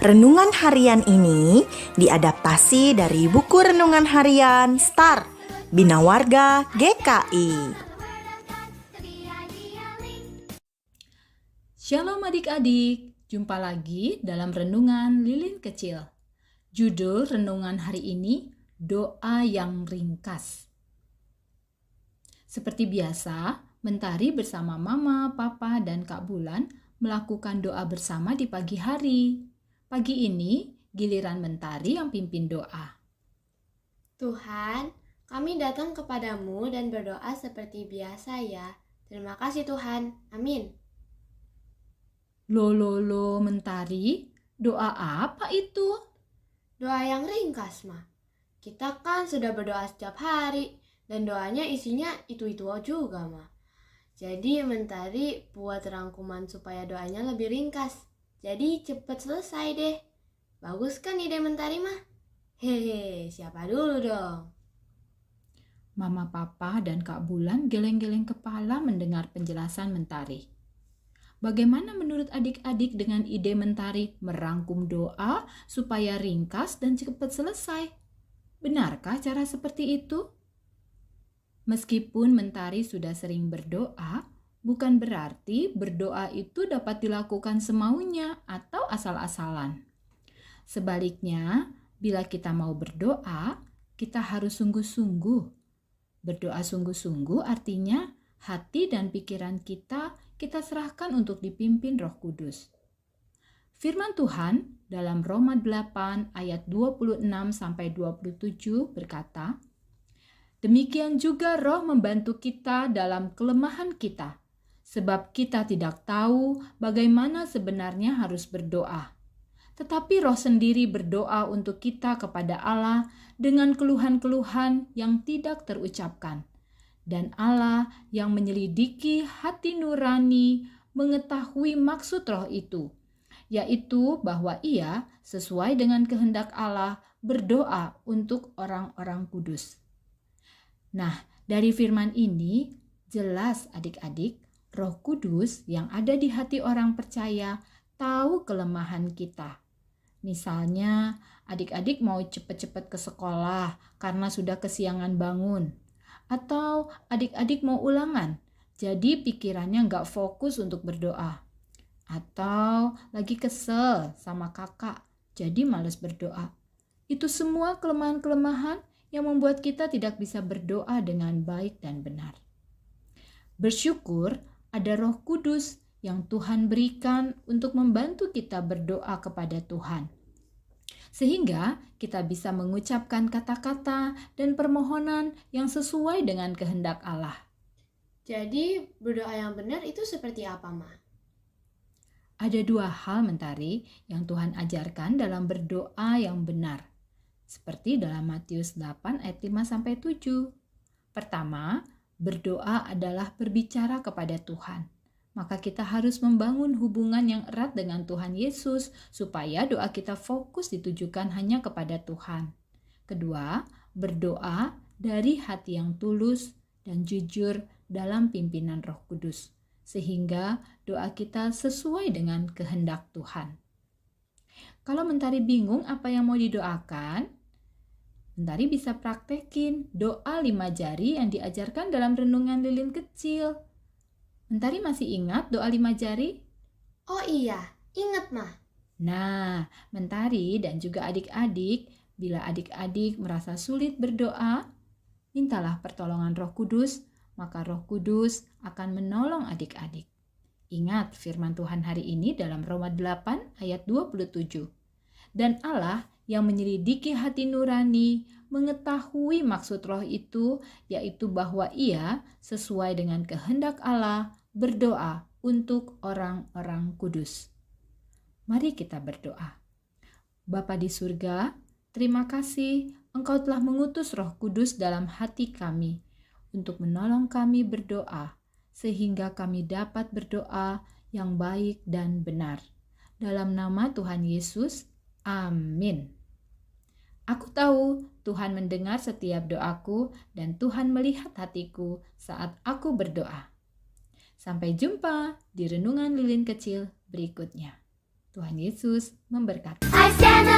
Renungan harian ini diadaptasi dari buku renungan harian Star Bina Warga GKI. Shalom adik-adik, jumpa lagi dalam Renungan Lilin Kecil. Judul renungan hari ini, Doa yang Ringkas. Seperti biasa, Mentari bersama Mama, Papa, dan Kak Bulan melakukan doa bersama di pagi hari. Pagi ini, giliran Mentari yang pimpin doa. Tuhan, kami datang kepadamu dan berdoa seperti biasa ya. Terima kasih Tuhan. Amin. Loh, Mentari, doa apa itu? Doa yang ringkas, Ma. Kita kan sudah berdoa setiap hari, dan doanya isinya itu-itu juga, Ma. Jadi Mentari buat rangkuman supaya doanya lebih ringkas. Jadi cepet selesai deh. Bagus kan ide Mentari, Ma? Hehe, siapa dulu dong? Mama, Papa, dan Kak Bulan geleng-geleng kepala mendengar penjelasan Mentari. Bagaimana menurut adik-adik dengan ide Mentari merangkum doa supaya ringkas dan cepat selesai? Benarkah cara seperti itu? Meskipun Mentari sudah sering berdoa, bukan berarti berdoa itu dapat dilakukan semaunya atau asal-asalan. Sebaliknya, bila kita mau berdoa, kita harus sungguh-sungguh. Berdoa sungguh-sungguh artinya hati dan pikiran kita serahkan untuk dipimpin Roh Kudus. Firman Tuhan dalam Roma 8 ayat 26-27 berkata, "Demikian juga Roh membantu kita dalam kelemahan kita, sebab kita tidak tahu bagaimana sebenarnya harus berdoa. Tetapi Roh sendiri berdoa untuk kita kepada Allah dengan keluhan-keluhan yang tidak terucapkan. Dan Allah yang menyelidiki hati nurani mengetahui maksud Roh itu, yaitu bahwa Ia sesuai dengan kehendak Allah berdoa untuk orang-orang kudus." Nah, dari firman ini jelas adik-adik, Roh Kudus yang ada di hati orang percaya tahu kelemahan kita. Misalnya, adik-adik mau cepat-cepat ke sekolah karena sudah kesiangan bangun. Atau adik-adik mau ulangan, jadi pikirannya nggak fokus untuk berdoa. Atau lagi kesel sama kakak, jadi malas berdoa. Itu semua kelemahan-kelemahan yang membuat kita tidak bisa berdoa dengan baik dan benar. Bersyukur ada Roh Kudus yang Tuhan berikan untuk membantu kita berdoa kepada Tuhan. Sehingga kita bisa mengucapkan kata-kata dan permohonan yang sesuai dengan kehendak Allah. Jadi berdoa yang benar itu seperti apa, Ma? Ada dua hal Mentari yang Tuhan ajarkan dalam berdoa yang benar. Seperti dalam Matius 8 ayat 5-7. Pertama, berdoa adalah berbicara kepada Tuhan. Maka kita harus membangun hubungan yang erat dengan Tuhan Yesus supaya doa kita fokus ditujukan hanya kepada Tuhan. Kedua, berdoa dari hati yang tulus dan jujur dalam pimpinan Roh Kudus, sehingga doa kita sesuai dengan kehendak Tuhan. Kalau Mentari bingung apa yang mau didoakan, Mentari bisa praktekin doa 5 jari yang diajarkan dalam renungan lilin kecil. Mentari masih ingat doa 5 jari? Oh iya, ingat, Ma. Nah, Mentari dan juga adik-adik, bila adik-adik merasa sulit berdoa, mintalah pertolongan Roh Kudus, maka Roh Kudus akan menolong adik-adik. Ingat firman Tuhan hari ini dalam Roma 8 ayat 27. Dan Allah yang menyelidiki hati nurani mengetahui maksud Roh itu, yaitu bahwa Ia sesuai dengan kehendak Allah berdoa untuk orang-orang kudus. Mari kita berdoa. Bapa di surga, terima kasih Engkau telah mengutus Roh Kudus dalam hati kami untuk menolong kami berdoa, sehingga kami dapat berdoa yang baik dan benar. Dalam nama Tuhan Yesus, amin. Aku tahu Tuhan mendengar setiap doaku dan Tuhan melihat hatiku saat aku berdoa. Sampai jumpa di renungan lilin kecil berikutnya. Tuhan Yesus memberkati. I stand